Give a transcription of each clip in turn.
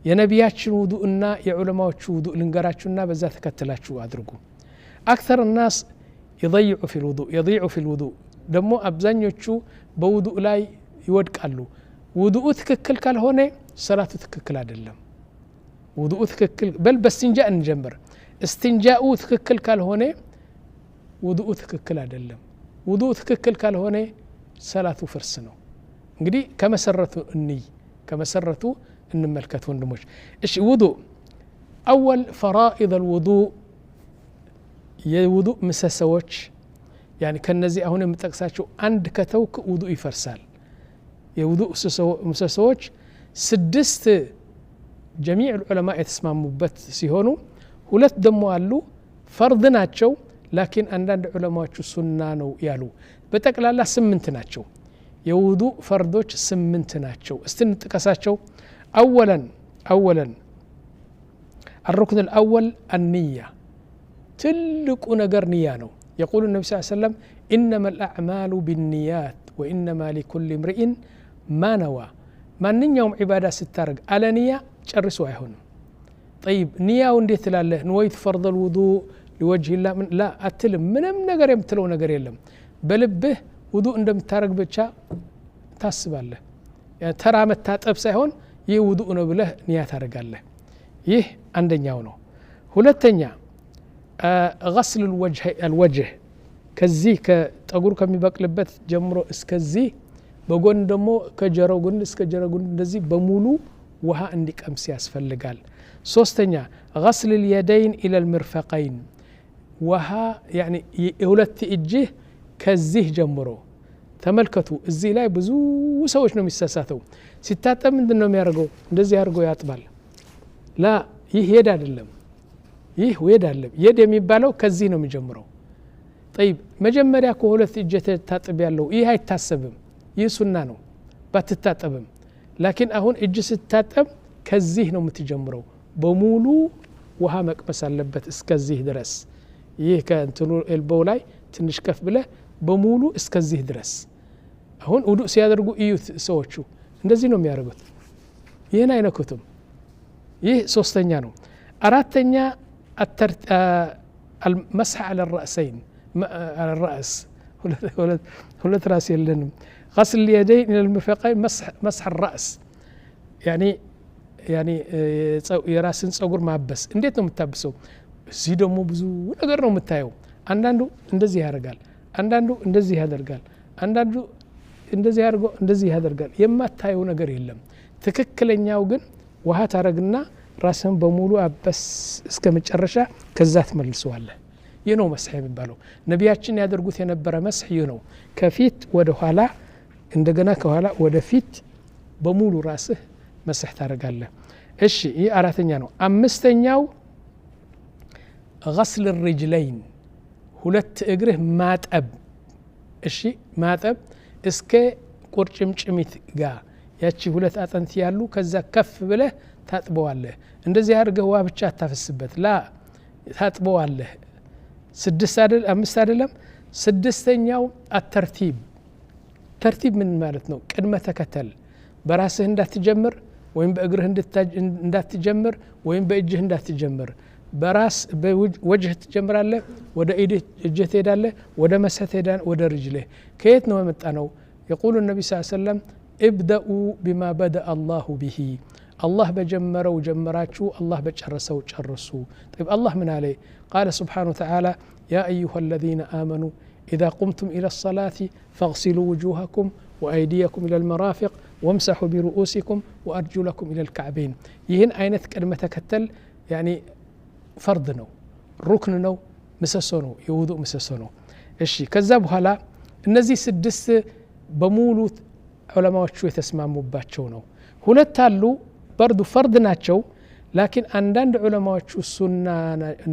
የነቢያችን ውዱእና የዑለማዎቹ ውዱእ ልንገራችሁና በዛ ተከተላችሁ አድርጉ أكثر الناس يضيع في الوضوء ደሞ አብዛኞቹ በውዱእ ላይ ይወድቃሉ ውዱኡ ትክክል ካልሆነ ሰላቱ ትክክል አይደለም ውዱኡ ትክክል በል በስቲንጃእ እንጀምር استنجاء ትክክል ካልሆነ ውዱኡ ትክክል አይደለም ውዱኡ ትክክል ካልሆነ ሰላቱ ፍርስ ነው እንግዲህ ከመሰረቱ እንመልከት ወንድሞች እሺ ውዱእ اول فرائض الوضوء የውዱእ ምሰሶች يعني ከነዚህ አሁን የምጠቅሳቸው አንድ ከተውክ ውዱእ ይፈርሳል የውዱእ ምሰሶች 6 جميع العلماء የተስማሙበት ሲሆኑ ሁለት ደሞ አሉ ፈርድ ናቸው ላኪን አንዳንድ ዑለማዎቹ ሱና ነው ያሉ በጠቅላላ 8 ናቸው የውዱእ ፈርዶች 8 ናቸው እስቲ እንጥቀሳቸው اولا الركن الاول النيه ትልቁ ነገር ንያ ነው يقول النبي صلى الله عليه وسلم انما الاعمال بالنيات وانما لكل امرئ ما نوى ማንኛውም ዒባዳ ስታረግ አለ ንያ ጨርሶ አይሆንም طيب ንያው እንዴት ትላለህ ንወይት فرض الوضوء لوجه الله لا አትልም ምንም ነገር የምትለው ነገር የለም በልብህ ውዱእ እንደምታረግ ብቻ ታስባለህ ተራ መታጠብ ሳይሆን ይህ ውዱእ ነው ብለህ ንያ ታረጋለህ ይህ አንደኛው ነው ሁለተኛ غسل الوجه ከዚህ ከጠጉር ከሚበቅልበት ጀምሮ እስከዚህ በጎን ደሞ ከጀራው ጎን እስከ ጀራው ጎን እንደዚህ በሙሉ ውሃ እንዲቀምስ ያስፈልጋል ሶስተኛ غسل اليدين الى المرفقين ውሃ يعني የሁለት እጅህ ከዚህ ጀምሮ ተመልከቱ እዚህ ላይ ብዙ ሰዎች ነው የሚሳሳተው ሲታጠብ ምንድነው የሚያደርገው እንደዚህ አድርጎ ያጥባል ላ ይህ ሄድ አይደለም ይህ ወድ አይደለም የድ የሚባለው ከዚህ ነው የሚጀምረው طيب መጀመሪያ ከሁለት እጅ ተታጠብ ያለው ይህ አይታሰብም ይህ ሱና ነው ባትታጠብም ላኪን አሁን እጅ ስታጠብ ከዚህ ነው የምትጀምረው በሙሉ ውሃ መቅመስ አለበት እስከዚህ ድረስ ይህ ከእንትኑ ኤልቦው ላይ ትንሽ ከፍ ብለ በሙሉ እስከዚህ ድረስ አሁን ውዱእ ሲያደርጉ እዩት ሰዎቹ እንደዚህ ነው የሚያደርጉት ይሄን አይነኩትም ይህ ሶስተኛ ነው አራተኛ المسح على الرأسين على الرأس ولا تراس يلنم غسل اليدين الى المرفقين مسح الرأس يعني የራስን ጸጉር ማበስ እንዴት ነው የምታብሰው እዚህ ደግሞ ብዙ ነገር ነው የምታየው አንዳንዱ እንደዚህ ያደርጋል አንዳንዱ እንደዚህ ያደርጋል አንዳንዱ እንደዚህ ያደርጎ እንደዚህ ያደርጋል የማታየው ነገር የለም ትክክለኛው ግን ውሃ ታረግና ራስን በሙሉ አበስ እስከ መጨረሻ ከዛ ተመልሰዋለህ ይህ ነው መስህ የሚባለው ነቢያችን ያደርጉት የነበረ መስህ ይህ ነው ከፊት ወደ ኋላ እንደገና ከኋላ ወደ ፊት በሙሉ ራስህ መስህ ታረጋለህ እሺ ይህ አራተኛ ነው አምስተኛው غسل الرجلين ሁለት እግርህ ማጠብ እሺ ማጠብ እስከ ቁርጭምጭሚት ጋር ያቺ ሁለት አጥንት ያሉ ከዛ ከፍ ብለህ ታጥበዋለህ እንደዚህ አድርገህ ውሃ ብቻ አታፈስበት ላ ታጥበዋለህ 5 አይደለም ስድስተኛው ተርቲብ ምን ማለት ነው ቅድመ ተከተል በራስህ እንዳትጀምር ወይም በእግርህ እንዳትጀምር ወይም በእጅህ እንዳትጀምር በራስ በወጅህ ትጀምራለህ ወደ እጅህ ትሄዳለህ ወደ መስህ ትሄዳለህ ወደ ርጅልህ ከየት ነው የመጣ ነው يقول النبي صلى الله عليه وسلم ابدأوا بما بدأ الله به الله بجمروا جمراتشو الله بجرسوا جرسوا طيب الله من عليه قال سبحانه وتعالى يا أيها الذين آمنوا إذا قمتم إلى الصلاة فاغسلوا وجوهكم وأيديكم إلى المرافق وامسحوا برؤوسكم وأرجلكم إلى الكعبين يهن أينت كلمة تكتل يعني فرض نو ركن نو مسسونو يوضوء مسسونو الشي كذب هلا النزي سدس بمولوت علماء شو يتسمعوا ነው ሁለት አሉ برضو فرض ናቸው ላኪን አንዳንድ ዑለማዎቹ ሱና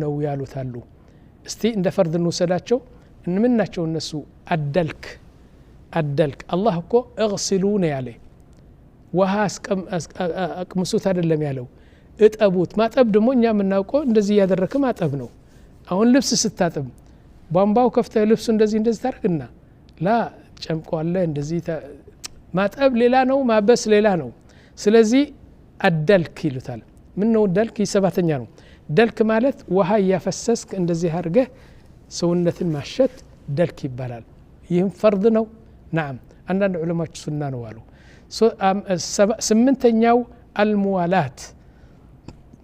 ነው ያሉት አሉ እስቲ እንደ ፈርድ እንወሰዳቸው ምን ናቸው እነሱ አደልክ አላህ እኮ اغسلون ያለ ውሃ አቅምሱት አይደለም ያለው እጠቡት ማጠብ ደግሞ እኛ የምናውቀው እንደዚህ ያደረከ ማጠብ ነው አሁን ልብስ ስታጠብ ቧንቧው ከፍተህ ልብሱ እንደዚህ ታርግና ላ ጨምቋለ እንደዚህ ማጠብ ሌላ ነው ማበስ ሌላ ነው ስለዚህ አደልክ ይሉታል ምን ነው ደልክ ይሰባተኛ ነው ደልክ ማለት ውሃ ያፈሰስክ እንደዚህ አድርገህ ሰውነትን ማሸት ደልክ ይባላል ይህም ፈርድ ነው نعم አንዳንድ ዑለማዎች ሱና ነው አሉ ስምንተኛው አልሙዋላት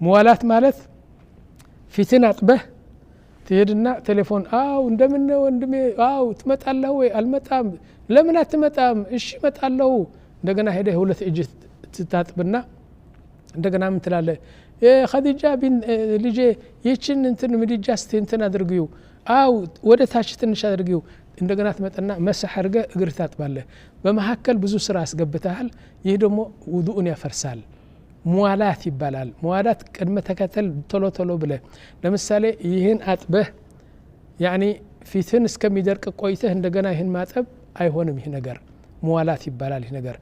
ሙዋላት ማለት ፊትን አጥበህ ትሄድና ቴሌፎን እንደምን ነው ወንድሜ ትመጣለህ ወይ አልመጣም ለምን አትመጣም እሺ እመጣለሁ እንደገና ሄደህ ሁለት እጅ ትታጥብና እንደገና ምን ትላለህ ኸዲጃ ቢን ልጄ ይችን እንትን ምድጃ እንትን አድርጊው ወደ ታች ትንሽ አድርጊው እንደገና ትመጣና መስህ አድርገህ እግር ታጥባለህ በመሐከል ብዙ ስራ አስገብተሃል ይህ ደግሞ ውዱእን ያፈርሳል ሙዋላት ይባላል ሙዋላት ቅድመ ተከተል ቶሎ ብለህ ለምሳሌ ይህን አጥበህ ያኒ ፊትን እስከሚደርቅ ቆይተህ እንደገና ይህን ማጠብ አይሆንም ይህ ነገር ሙዋላት ይባላል ይህ ነገር